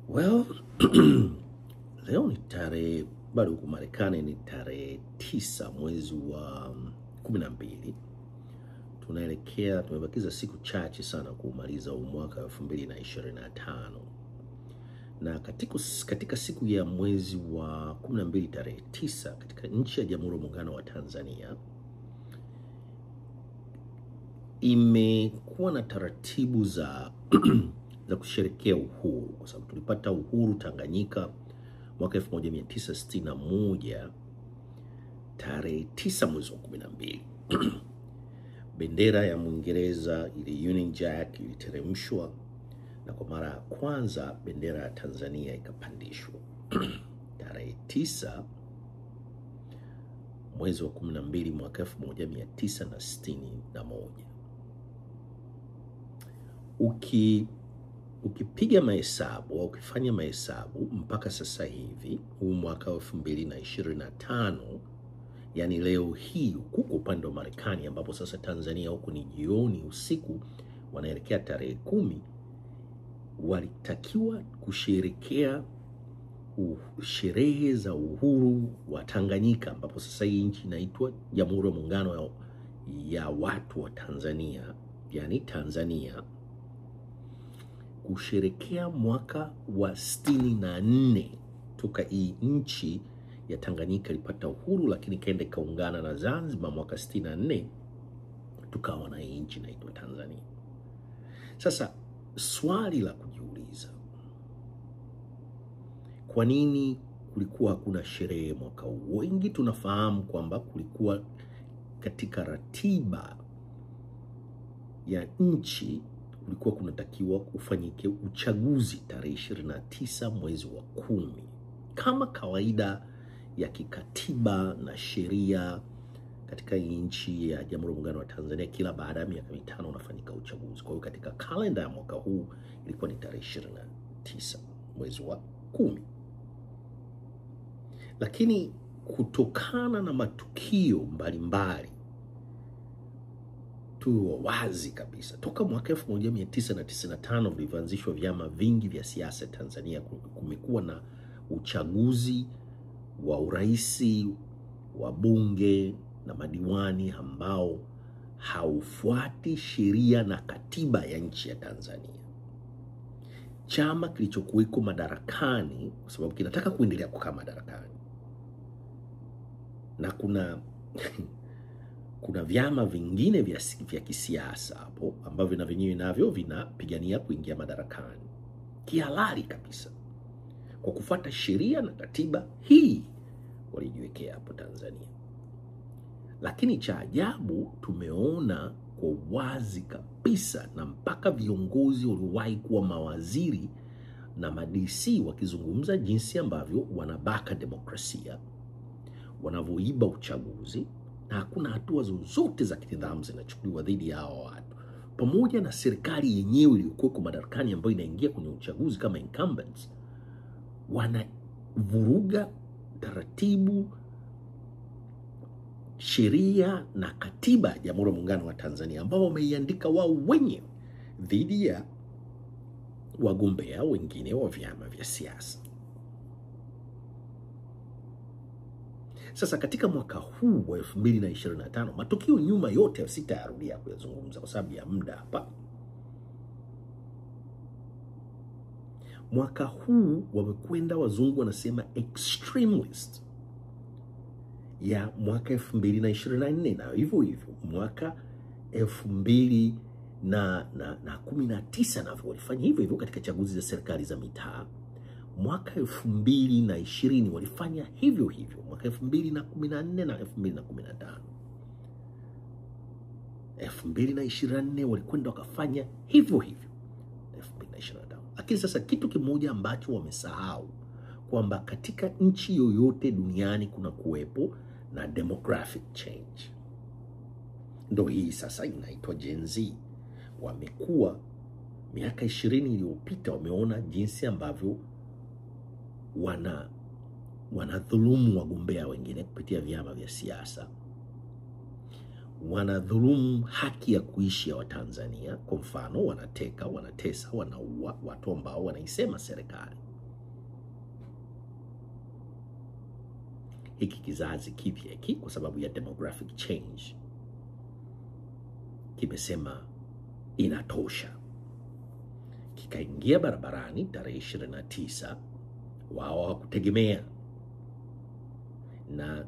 Well, leo ni tarehe, bado huko Marekani ni tarehe 9 mwezi wa 12. Tumebakiza siku chache sana kumaliza mwaka 2025. Na katika siku ya mwezi wa 12 tarehe 9 katika nchi ya Jamhuri ya Muungano wa Tanzania imekuwa na taratibu za kusherehekea uhuru, kwa sababu tulipata uhuru Tanganyika mwaka 1961 tarehe 9 mwezi wa 12. Bendera ya Mwingereza ile Union Jack iliteremshwa, na kwa mara ya kwanza bendera ya Tanzania ikapandishwa tarehe 9 mwezi wa 12 mwaka 1961. Ukipiga mahesabu au ukifanya mahesabu mpaka sasa hivi huu mwaka 2025, yani leo hii huko upande wa Marekani, ambapo sasa Tanzania huko ni jioni, usiku, wanaelekea tarehe 10, walitakiwa kusherehekea sherehe za uhuru wa Tanganyika, ambapo sasa hii nchi inaitwa Jamhuri ya Muungano ya watu wa Tanzania, yani Tanzania, kusherehekea mwaka wa 64 toka hii nchi ya Tanganyika ilipata uhuru, lakini kaenda ikaungana na Zanzibar mwaka 64, tukawa na hii nchi inaitwa Tanzania. Sasa swali la kujiuliza, kwa nini kulikuwa hakuna sherehe mwaka huu? Wengi tunafahamu kwamba kulikuwa katika ratiba ya nchi, kulikuwa kunatakiwa kufanyike uchaguzi tarehe 29 mwezi wa 10. Kama kawaida ya kikatiba na sheria katika nchi ya Jamhuri ya Muungano wa Tanzania, kila baada ya miaka 5 unafanyika uchaguzi. Kwa hiyo katika kalenda ya mwaka huu ilikuwa ni tarehe 29 mwezi wa 10. Lakini kutokana na matukio mbalimbali, tuwe wazi kabisa, toka mwaka 1995 vilivyoanzishwa vyama vingi vya siasa Tanzania, kumekuwa na uchaguzi wa uraisi, wa bunge na madiwani ambao haufuati sheria na katiba ya nchi ya Tanzania. Chama kilichokuweko madarakani, kwa sababu kinataka kuendelea kukaa madarakani, na kuna vyama vingine vya kisiasa hapo ambavyo na vyenyewe navyo vinapigania kuingia madarakani kihalali kabisa kwa kufuata sheria na katiba hii walijiwekea hapo Tanzania. Lakini cha ajabu, tumeona kwa wazi kabisa, na mpaka viongozi waliowahi kuwa mawaziri na ma-DC wakizungumza jinsi ambavyo wanabaka demokrasia, wanavyoiba uchaguzi, na hakuna hatua zozote za kinidhamu zinachukuliwa dhidi ya hao watu, pamoja na serikali yenyewe iliyokuwa madarakani ambayo inaingia kwenye uchaguzi kama incumbents. Wanavuruga taratibu, sheria na katiba ya Jamhuri ya Muungano wa Tanzania ambao wameiandika wao wenyewe dhidi ya wagombea wengine wa vyama vya siasa. Sasa katika mwaka huu wa 2025, matukio nyuma yote sitayarudia kuyazungumza kwa sababu ya muda hapa. Mwaka huu wamekwenda, wazungu wanasema extremist, ya mwaka 2024, na hivyo mwaka 2019 navyo walifanya hivyo katika chaguzi za serikali za mitaa. Mwaka 2020 walifanya hivyo, mwaka 2014 na 2015. 2024 walikwenda wakafanya hivyo 2025. Lakini sasa kitu kimoja ambacho wamesahau, kwamba katika nchi yoyote duniani kuna kuwepo na demographic change. Ndio hii sasa inaitwa Gen Z. Wamekuwa miaka 20 iliyopita, wameona jinsi ambavyo wanadhulumu wagombea wengine kupitia vyama vya siasa, wanadhulumu haki ya kuishi ya Watanzania. Kwa mfano, wanateka, wanatesa, wanaua watu ambao wanaisema serikali. hiki kizazi kipya hiki, kwa sababu ya demographic change, kimesema inatosha. Kikaingia barabarani tarehe 29, wao hawakutegemea, na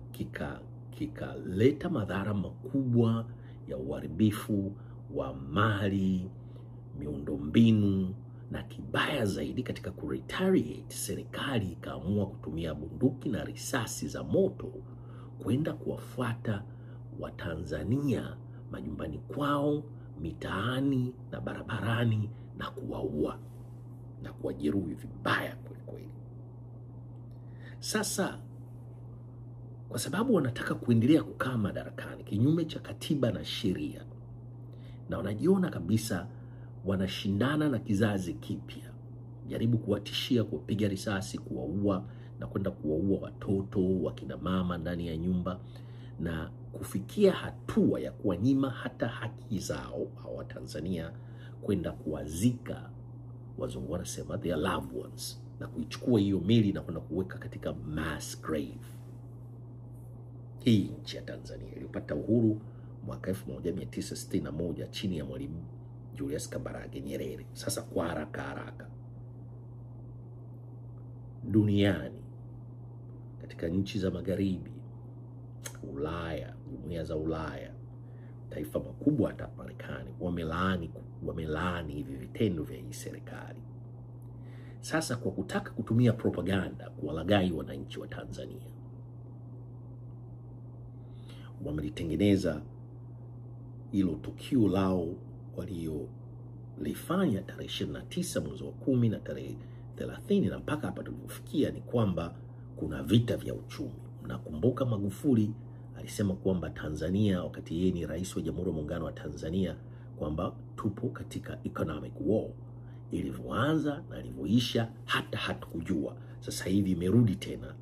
kikaleta madhara makubwa ya uharibifu wa mali, miundombinu, na kibaya zaidi, katika kuretaliate, serikali ikaamua kutumia bunduki na risasi za moto kwenda kuwafuata Watanzania majumbani kwao, mitaani na barabarani, na kuwaua na kuwajeruhi vibaya kweli. Sasa kwa sababu wanataka kuendelea kukaa madarakani kinyume cha katiba na sheria, na wanajiona kabisa wanashindana na kizazi kipya, jaribu kuwatishia, kuwapiga risasi, kuwaua, na kwenda kuwaua watoto, wakina mama ndani ya nyumba, na kufikia hatua ya kuwanyima hata haki zao au Tanzania, kwenda kuwazika, wazungu wanasema, their loved ones, na kuichukua hiyo mili na kwenda kuweka katika mass grave. Hii nchi ya Tanzania ilipata uhuru mwaka 1961 chini ya Mwalimu Julius Kambarage Nyerere. Sasa kwa haraka duniani, katika nchi za magharibi, Ulaya, jumuiya za Ulaya, taifa makubwa hata Marekani, wamelaani hivi vitendo vya hii serikali. Sasa kwa kutaka kutumia propaganda kuwalaghai wananchi wa Tanzania, wamelitengeneza hilo tukio lao waliolifanya tarehe 29 mwezi wa 10 na tarehe 30, na mpaka hapa tulipofikia ni kwamba kuna vita vya uchumi. Mnakumbuka Magufuli alisema kwamba Tanzania, wakati yeye ni rais wa Jamhuri ya Muungano wa Tanzania, kwamba tupo katika economic war. Ilivyoanza na ilivyoisha hata hatukujua. Sasa hivi imerudi tena,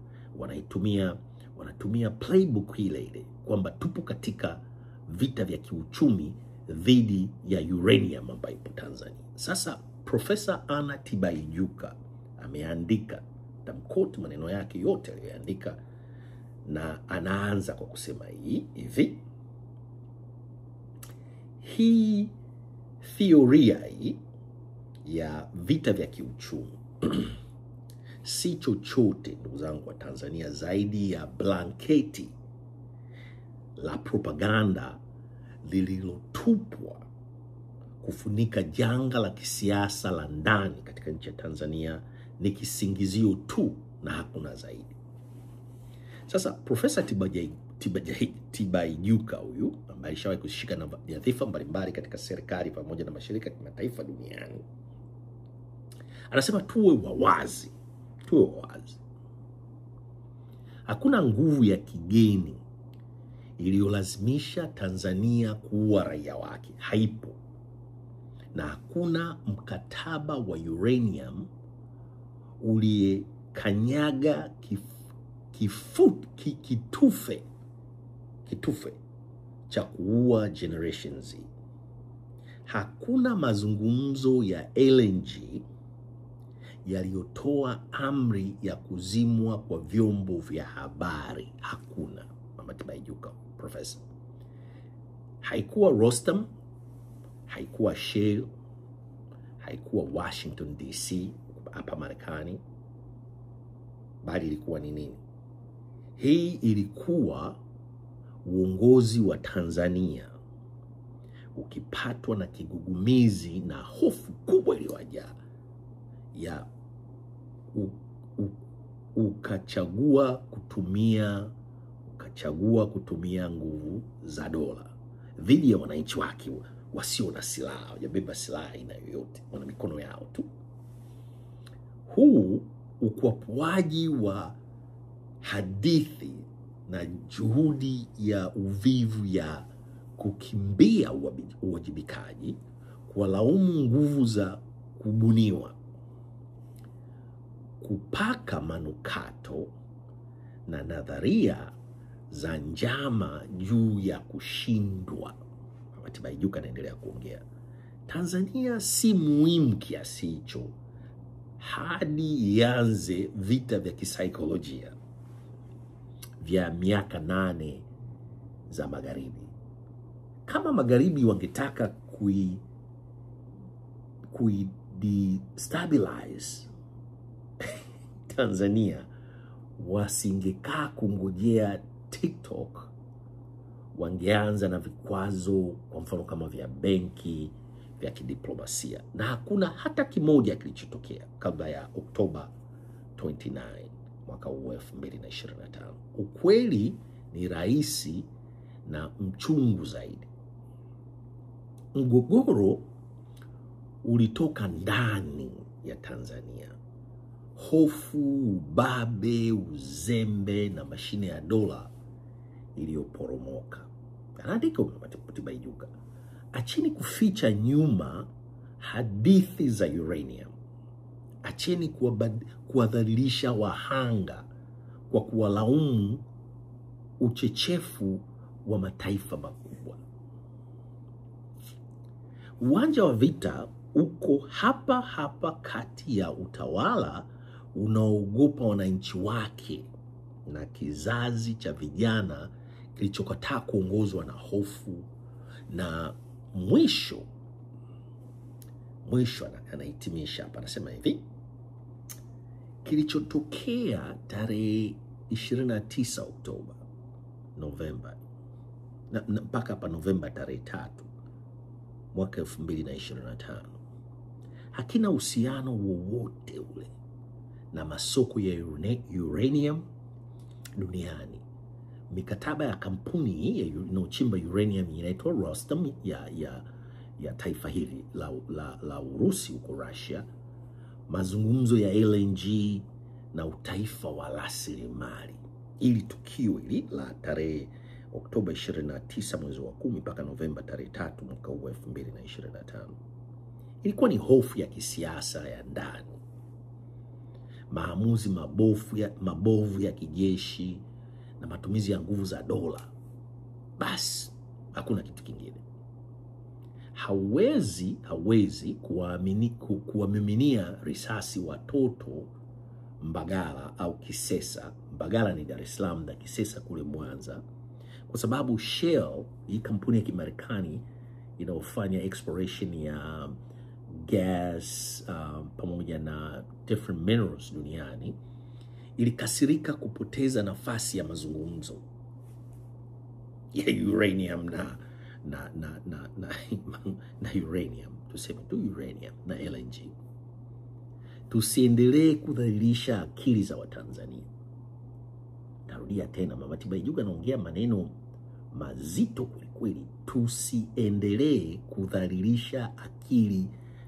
wanatumia playbook ile kwamba tupo katika vita vya kiuchumi dhidi ya uranium ambayo ipo Tanzania. Sasa Profesa Anna Tibaijuka ameandika, tamkoti maneno yake yote aliyoandika, na anaanza kwa kusema hivi: hii theoria hii ya vita vya kiuchumi si chochote, ndugu zangu wa Tanzania, zaidi ya blanketi la propaganda lililotupwa kufunika janga la kisiasa la ndani katika nchi ya Tanzania. Ni kisingizio tu na hakuna zaidi. Sasa Profesa Tibaijuka huyu, ambaye alishawahi kushika nyadhifa mbalimbali katika serikali pamoja na mashirika ya kimataifa duniani, anasema tuwe wawazi. Hakuna nguvu ya kigeni iliyolazimisha Tanzania kuua raia wake, haipo. Na hakuna mkataba wa uranium uliyekanyaga kitufe cha kuua Generation Z. Hakuna mazungumzo ya LNG yaliyotoa amri ya kuzimwa kwa vyombo vya habari. Hakuna. Mama Tibaijuka, profesa. Haikuwa Rostam, haikuwa Shell, haikuwa Washington DC hapa Marekani, bali ilikuwa ni nini? Hii ilikuwa uongozi wa Tanzania ukipatwa na kigugumizi na hofu kubwa iliyojaa ya ukachagua kutumia nguvu za dola dhidi ya wananchi wake wasio na silaha, hawajabeba silaha aina yoyote, wana mikono yao tu. Huu ukwapuaji wa hadithi na juhudi ya uvivu ya kukimbia uwajibikaji, kuwalaumu nguvu za kubuniwa, kupaka manukato na nadharia za njama juu ya kushindwa. Tibaijuka anaendelea kuongea, Tanzania si muhimu kiasi hicho hadi ianze vita vya kisaikolojia. vya miaka 8 za magharibi. Kama magharibi wangetaka destabilize Tanzania, wasingekaa kungojea TikTok, wangeanza na vikwazo, kwa mfano kama vya benki, vya kidiplomasia. Na hakuna hata kimoja kilichotokea kabla ya Oktoba 29 mwaka 2025. Ukweli ni rahisi na mchungu zaidi. Mgogoro ulitoka ndani ya Tanzania. Hofu, ubabe, uzembe na mashine ya dola iliyoporomoka. Anaandika Tibaijuka, acheni kuficha nyuma hadithi za uranium. Acheni kuwadhalilisha wahanga kwa kuwalaumu uchechefu wa mataifa makubwa. Uwanja wa vita uko hapa hapa kati ya utawala unaogopa wananchi wake na kizazi cha vijana kilichokataa kuongozwa na hofu. Na mwisho anahitimisha hapa, anasema hivi: kilichotokea tarehe 29 Oktoba, Novemba, mpaka hapa Novemba tarehe 3 mwaka 2025 hakina uhusiano wowote ule na masoko ya uranium duniani. Mikataba ya kampuni inayochimba uranium inaitwa Rostam ya taifa hili la Urusi huko Russia, mazungumzo ya LNG na utaifa wa rasilimali. Ili tukio hili la tarehe Oktoba 29 mwezi wa 10 mpaka Novemba tarehe 3 mwaka 2025 ilikuwa ni hofu ya kisiasa ya ndani, maamuzi mabovu ya kijeshi na matumizi ya nguvu za dola. Basi hakuna kitu kingine. Hawezi kuwamiminia risasi watoto Mbagala au Kisesa. Mbagala ni Dar es Salaam na Kisesa kule Mwanza, kwa sababu Shell, hii kampuni ya Kimarekani inayofanya exploration ya gas pamoja na different minerals duniani, ilikasirika kupoteza nafasi ya mazungumzo ya uranium na uranium, tuseme tu uranium na LNG. Tusiendelee kudhalilisha akili za Watanzania. Narudia tena, Mama Tibaijuka anaongea maneno mazito kweli. Tusiendelee kudhalilisha akili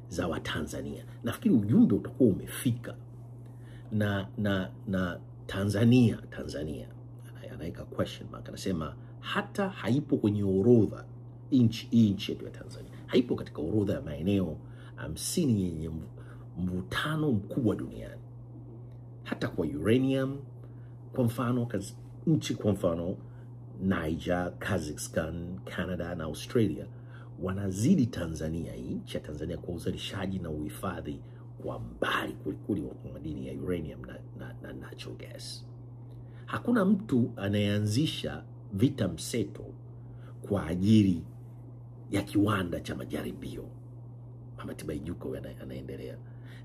za Watanzania. Nafikiri ujumbe utakuwa umefika. Na Tanzania anaweka question mark, anasema hata haipo kwenye orodha nchi yetu ya Tanzania. Haipo katika orodha ya maeneo 50 yenye mvutano mkubwa duniani. Hata kwa uranium, kwa mfano nchi kwa mfano Niger, Kazakhstan, Canada na Australia wanazidi Tanzania, nchi ya Tanzania, kwa uzalishaji na uhifadhi kwa mbali kulikuli wa madini ya uranium na natural gas. Hakuna mtu anayeanzisha vita mseto kwa ajili ya kiwanda cha majaribio. Mama Tibaijuka anaendelea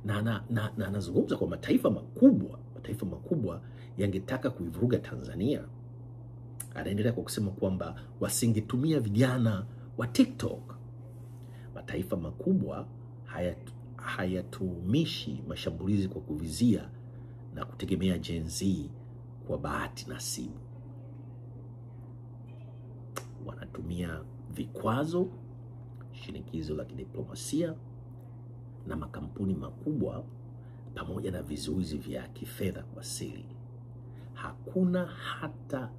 na anazungumza kwa mataifa makubwa yangetaka kuivuruga Tanzania. Anaendelea kwa kusema kwamba wasingetumia vijana wa TikTok. Mataifa makubwa hayatumishi mashambulizi kwa kuvizia na kutegemea Gen Z kwa bahati nasibu. Wanatumia vikwazo, shinikizo la kidiplomasia na makampuni makubwa pamoja na vizuizi vya kifedha kwa siri. Hakuna hata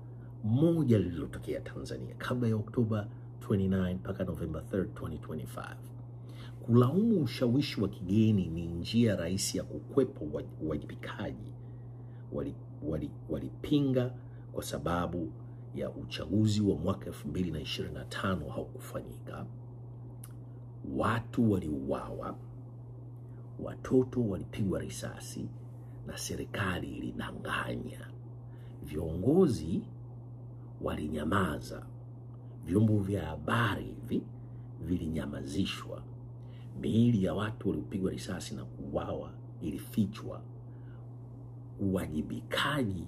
moja lililotokea Tanzania kabla ya Oktoba 29 mpaka November 3, 2025. Kulaumu ushawishi wa kigeni ni njia rahisi ya kukwepa uwajibikaji. Walipinga kwa sababu ya uchaguzi wa mwaka 2025 haukufanyika. Watu waliuawa, watoto walipigwa risasi na serikali ilidanganya. viongozi walinyamaza, vyombo vya habari hivi vilinyamazishwa, miili ya watu waliopigwa risasi na kuuawa ilifichwa, uwajibikaji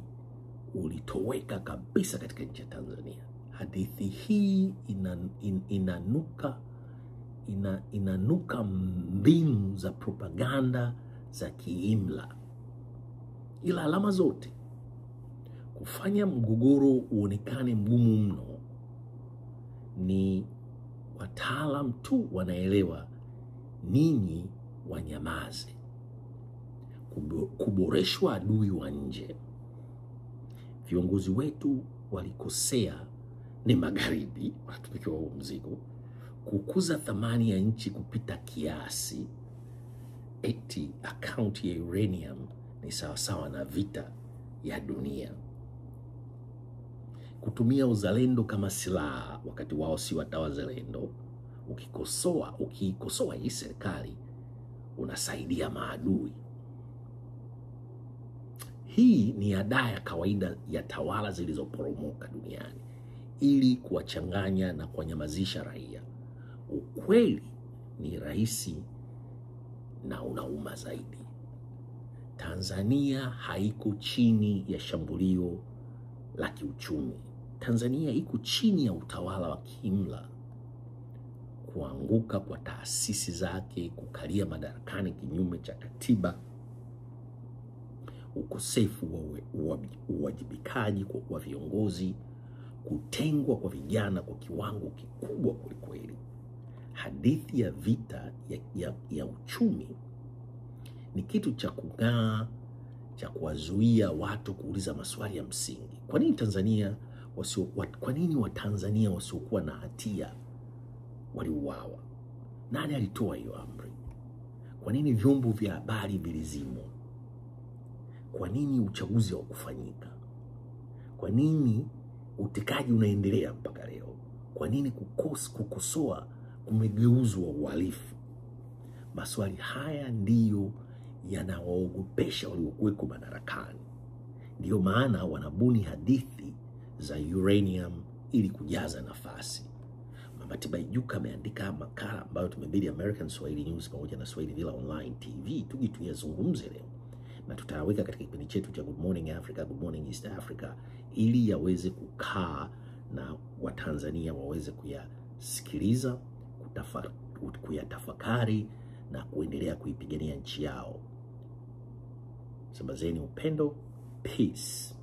ulitoweka kabisa katika nchi ya Tanzania. Hadithi hii inanuka mbinu za propaganda za kiimla, ila alama zote kufanya mgogoro uonekane mgumu mno. Ni wataalam tu wanaelewa ninyi wanyamaze. Kuboreshwa adui wa nje. Viongozi wetu walikosea, ni magharibi wanatupikiwa huo mzigo. Kukuza thamani ya nchi kupita kiasi, eti akaunti ya uranium ni sawasawa na vita ya dunia. Kutumia uzalendo kama silaha wakati wao si wazalendo. Ukikosoa hii serikali unasaidia maadui. Hii ni ada ya kawaida ya tawala zilizoporomoka duniani ili kuwachanganya na kuwanyamazisha raia. Ukweli ni rahisi na unauma zaidi. Tanzania haiko chini ya shambulio la kiuchumi. Tanzania iko chini ya utawala wa kiimla. Kuanguka kwa taasisi zake, kukalia madarakani kinyume cha katiba, ukosefu wa uwajibikaji kwa viongozi, kutengwa kwa vijana kwa kiwango kikubwa kwelikweli. Hadithi ya vita ya uchumi ni kitu cha kung'aa, cha kuwazuia watu kuuliza maswali ya msingi. Kwa nini Watanzania wasiokuwa na hatia waliuawa? Nani alitoa hiyo amri? Kwa nini vyombo vya habari vilizimwa? Kwa nini uchaguzi haukufanyika? Kwa nini utekaji unaendelea mpaka leo? Kwa nini kukosoa kumegeuzwa uhalifu? Maswali haya ndiyo yanawaogopesha waliokuweko madarakani. Ndiyo maana wanabuni hadithi za uranium ili kujaza nafasi. Mama Tibaijuka ameandika makala ambayo tumebidi American Swahili News pamoja na Swahili Villa Online TV tuje tuyazungumze leo, na tutayaweka katika kipindi chetu cha Good Morning Africa, Good Morning East Africa, ili yaweze kukaa na Watanzania waweze kuyasikiliza, kuyatafakari na kuendelea kuipigania nchi yao. Sambazeni upendo. Peace.